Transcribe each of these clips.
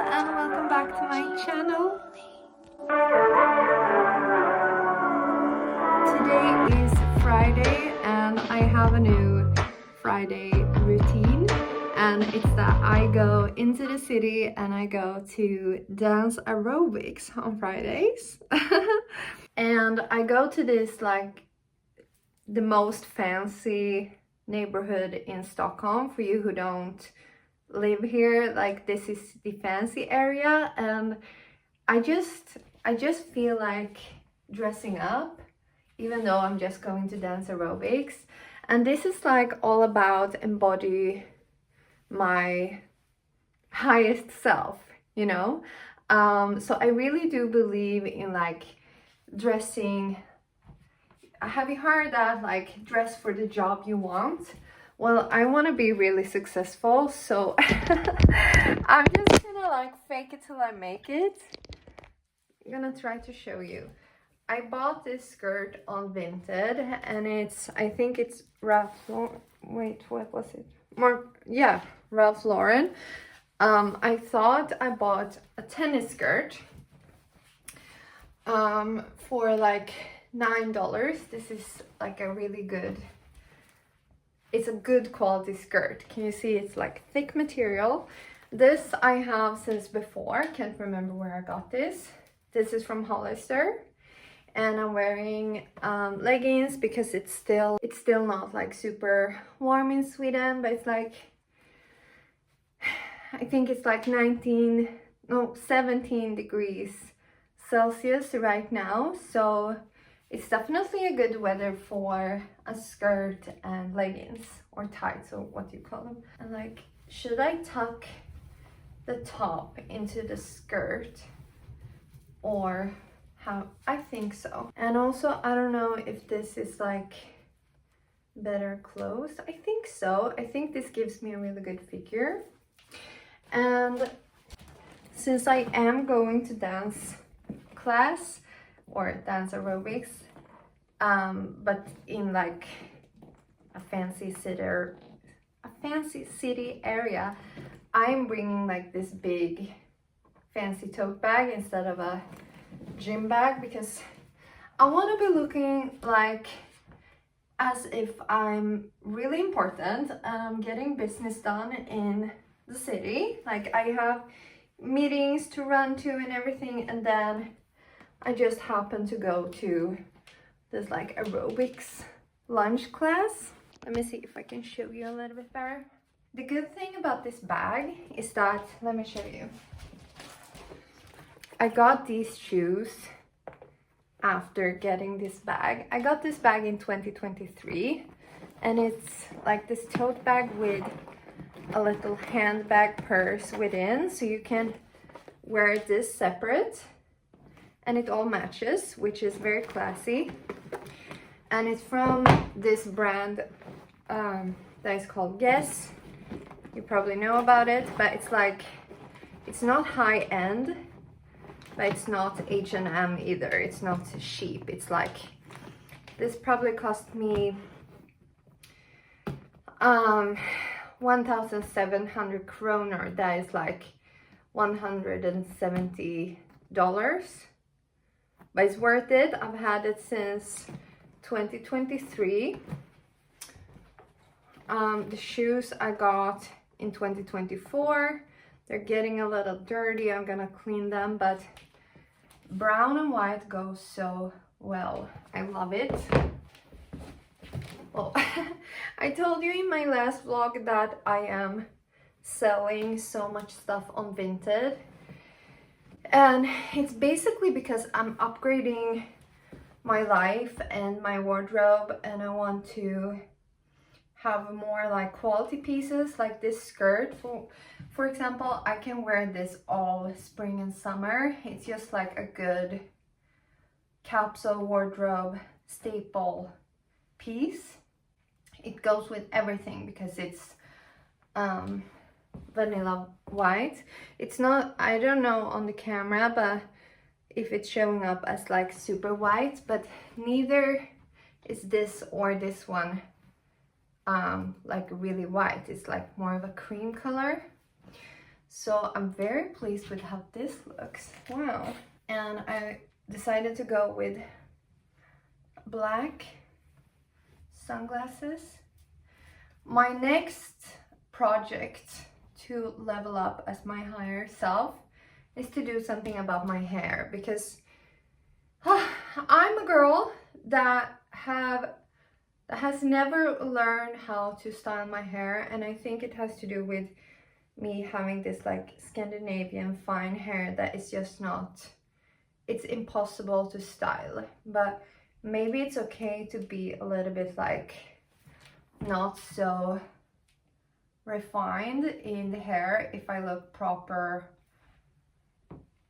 and welcome back to my channel. Today is Friday and I have a new Friday routine, and it's that I go into the city and I go to dance aerobics on Fridays. And I go to this like the most fancy neighborhood in Stockholm. For you who don't live here, like this is the fancy area, and I just feel like dressing up even though I'm just going to dance aerobics. And this is like all about embody my highest self, you know. So I really do believe in like dressing. Have you heard that, like, dress for the job you want? Well, I want to be really successful, so I'm just gonna like fake it till I make it. I'm gonna try to show you. I bought this skirt on Vinted, and I think it's Ralph Lauren. Wait, what was it? Ralph Lauren. I thought I bought a tennis skirt for like $9. This is like a really good, it's a good quality skirt. Can you see it's like thick material? This I have since before, can't remember where I got this. This is from Hollister, and I'm wearing leggings because it's still not like super warm in Sweden, but it's like, I think it's like 17 degrees Celsius right now, so it's definitely a good weather for a skirt and leggings, or tights, or what do you call them. And like, should I tuck the top into the skirt or how? I think so. And also, I don't know if this is like better closed. I think so. I think this gives me a really good figure. And since I am going to dance class or dance aerobics, but in like a fancy city area, I'm bringing like this big fancy tote bag instead of a gym bag, because I want to be looking like as if I'm really important and I'm getting business done in the city. Like, I have meetings to run to and everything, and then I just happen to go to this like aerobics lunch class. Let me see if I can show you a little bit better. The good thing about this bag is that, let me show you. I got these shoes after getting this bag. I got this bag in 2023, and it's like this tote bag with a little handbag purse within, so you can wear this separate and it all matches, which is very classy. And it's from this brand that is called Guess. You probably know about it, but it's like, it's not high end, but it's not H&M either. It's not cheap. It's like, this probably cost me 1,700 kroner. That is like $170, but it's worth it. I've had it since 2023. The shoes I got in 2024. They're getting a little dirty. I'm gonna clean them, but brown and white go so well. I love it. Well, I told you in my last vlog that I am selling so much stuff on Vinted, and it's basically because I'm upgrading my life and my wardrobe, and I want to have more like quality pieces. Like this skirt, for example, I can wear this all spring and summer. It's just like a good capsule wardrobe staple piece. It goes with everything because it's vanilla white. It's not, I don't know on the camera, but if it's showing up as like super white, but neither is this or this one like really white. It's like more of a cream color. So I'm very pleased with how this looks. Wow. And I decided to go with black sunglasses. My next project to level up as my higher self is to do something about my hair, because I'm a girl that has never learned how to style my hair, and I think it has to do with me having this like Scandinavian fine hair that is just not, it's impossible to style. But maybe it's okay to be a little bit like not so refined in the hair if I look proper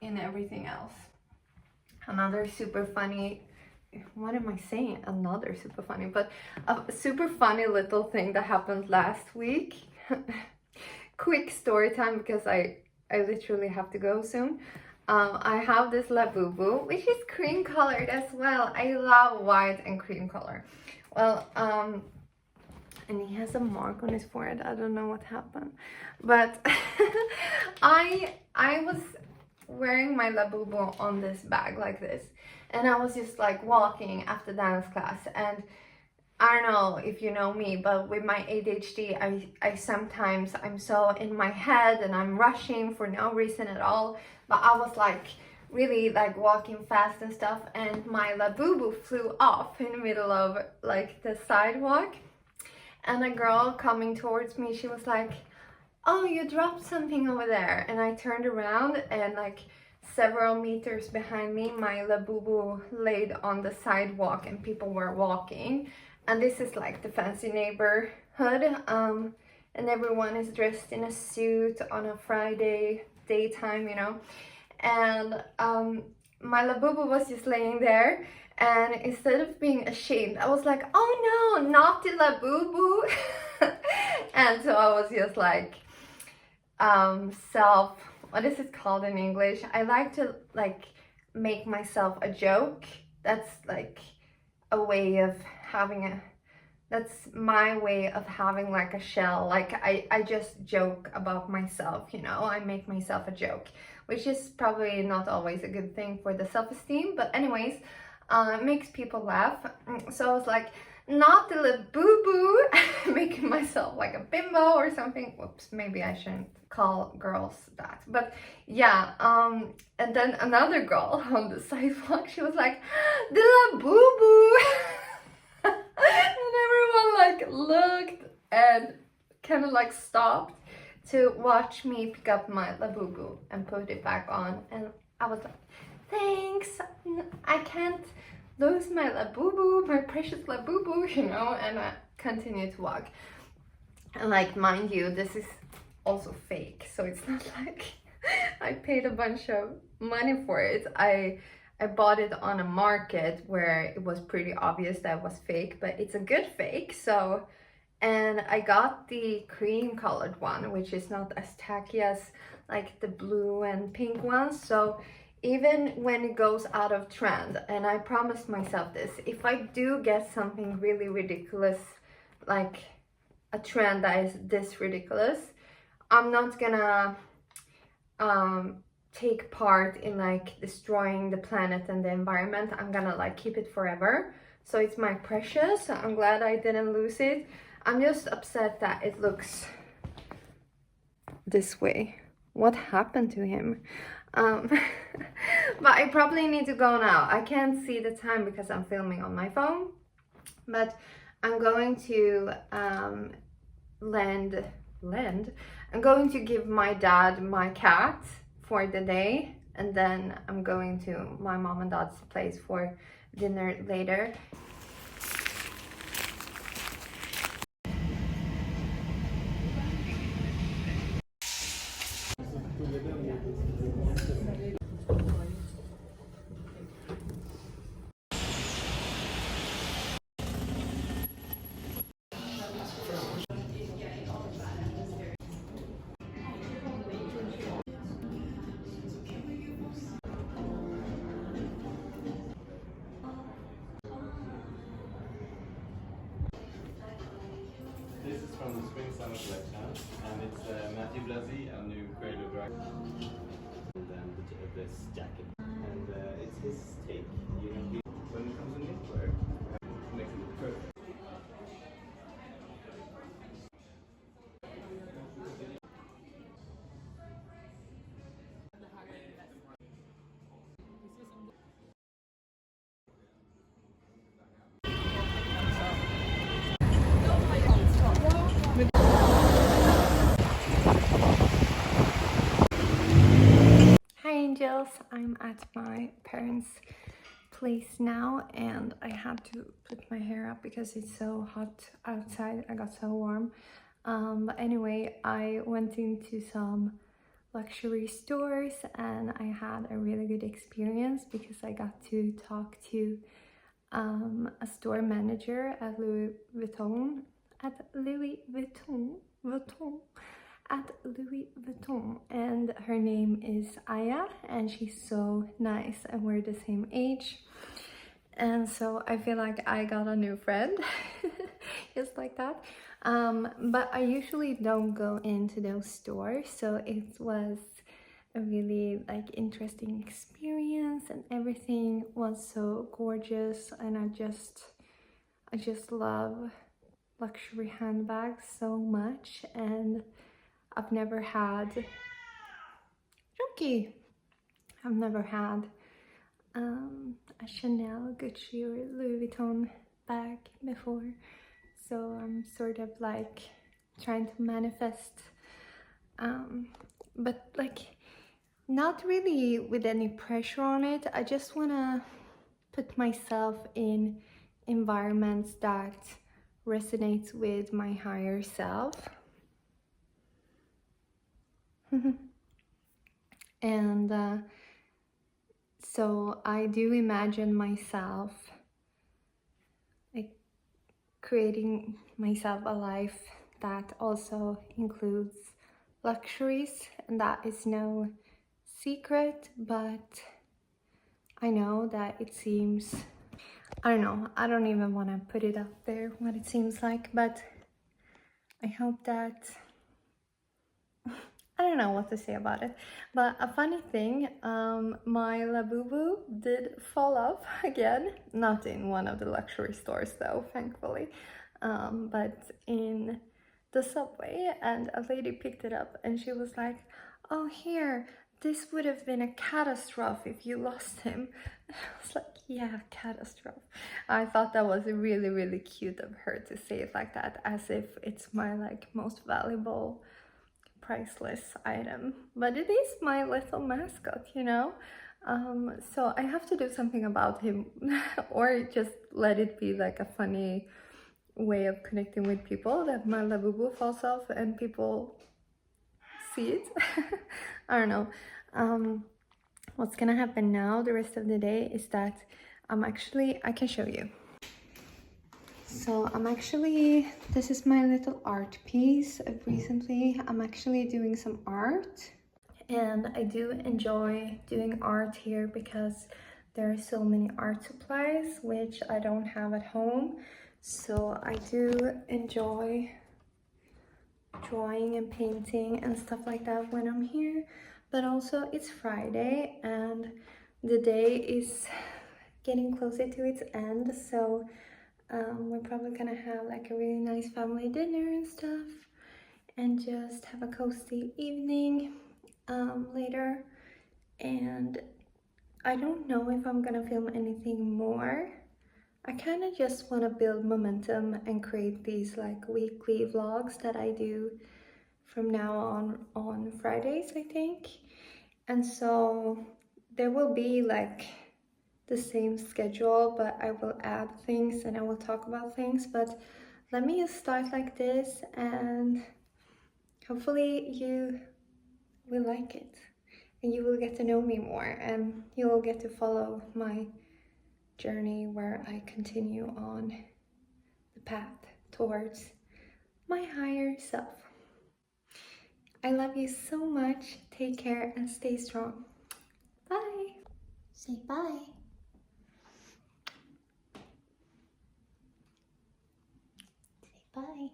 in everything else. Another super funny, what am I saying? Another super funny, but a super funny little thing that happened last week. Quick story time, because I literally have to go soon. I have this Labubu, which is cream colored as well. I love white and cream color. Well, and he has a mark on his forehead. I don't know what happened, but I was wearing my Labubu on this bag like this, and I was just like walking after dance class, and I don't know if you know me, but with my ADHD, I sometimes, I'm so in my head and I'm rushing for no reason at all. But I was like really like walking fast and stuff, and my Labubu flew off in the middle of like the sidewalk. And a girl coming towards me, she was like, "Oh, you dropped something over there." And I turned around, and like several meters behind me, my Labubu laid on the sidewalk and people were walking. And this is like the fancy neighborhood, and everyone is dressed in a suit on a Friday daytime, you know. And my Labubu was just laying there, and instead of being ashamed, I was like, "Oh no, not the Labubu." And so I was just like, what is it called in English? I like to like make myself a joke. That's like a way of having that's my way of having like a shell. Like I just joke about myself, you know. I make myself a joke, which is probably not always a good thing for the self-esteem, but anyways, it makes people laugh. So I was like, "Not the Labubu," making myself like a bimbo or something. Whoops, maybe I shouldn't call girls that, but yeah. And then another girl on the sidewalk, she was like, "The Labubu." And everyone like looked and kind of like stopped to watch me pick up my Labubu and put it back on. And I was like, "Thanks, I can't lose my Labubu, my precious Labubu," you know. And I continued to walk. And like, mind you, this is also fake, so it's not like I paid a bunch of money for it. I bought it on a market where it was pretty obvious that it was fake, but it's a good fake. So, and I got the cream colored one, which is not as tacky as like the blue and pink ones. So even when it goes out of trend, and I promised myself this, if I do get something really ridiculous, like a trend that is this ridiculous, I'm not gonna take part in like destroying the planet and the environment. I'm gonna like keep it forever. So it's my precious. I'm glad I didn't lose it. I'm just upset that it looks this way. What happened to him? But I probably need to go now. I can't see the time because I'm filming on my phone, but I'm going to I'm going to give my dad my cat for the day, and then I'm going to my mom and dad's place for dinner later. This is from the Spring Summer collection, and it's Matthew Blazy, a new kind of dry. And then this jacket. And it's his take. You know, when it comes to knitwear, it makes it look perfect. Hi angels, I'm at my parents' place now and I had to put my hair up because it's so hot outside. I got so warm. But anyway, I went into some luxury stores and I had a really good experience because I got to talk to a store manager at Louis Vuitton, and her name is Aya and she's so nice and we're the same age. And so I feel like I got a new friend, just like that. But I usually don't go into those stores, so it was a really like interesting experience and everything was so gorgeous and I just love luxury handbags so much. And I've never had a Chanel, Gucci or Louis Vuitton bag before, so I'm sort of like trying to manifest, but like not really with any pressure on it. I just want to put myself in environments that resonates with my higher self. And so I do imagine myself like creating myself a life that also includes luxuries, and that is no secret, but I know that it seems, I don't know, I don't even want to put it up there what it seems like, but I hope that I don't know what to say about it. But a funny thing, my Labubu did fall off again. Not in one of the luxury stores though, thankfully. But in the subway, and a lady picked it up and she was like, oh here, this would have been a catastrophe if you lost him. I was like, yeah, catastrophe. I thought that was really, really cute of her to say it like that, as if it's my like most valuable priceless item, but it is my little mascot, you know. So I have to do something about him or just let it be like a funny way of connecting with people, that my Labubu falls off and people see it. I don't know. What's gonna happen now the rest of the day is that I can show you. So this is my little art piece. Recently I'm actually doing some art, and I do enjoy doing art here because there are so many art supplies which I don't have at home. So I do enjoy drawing and painting and stuff like that when I'm here. But also it's Friday and the day is getting closer to its end, so we're probably gonna have like a really nice family dinner and stuff and just have a cozy evening later. And I don't know if I'm gonna film anything more. I kind of just want to build momentum and create these like weekly vlogs that I do from now on Fridays, I think. And so there will be like the same schedule, but I will add things and I will talk about things. But let me just start like this and hopefully you will like it and you will get to know me more and you will get to follow my journey where I continue on the path towards my higher self. I love you so much. Take care and stay strong. Bye. Say bye. Say bye.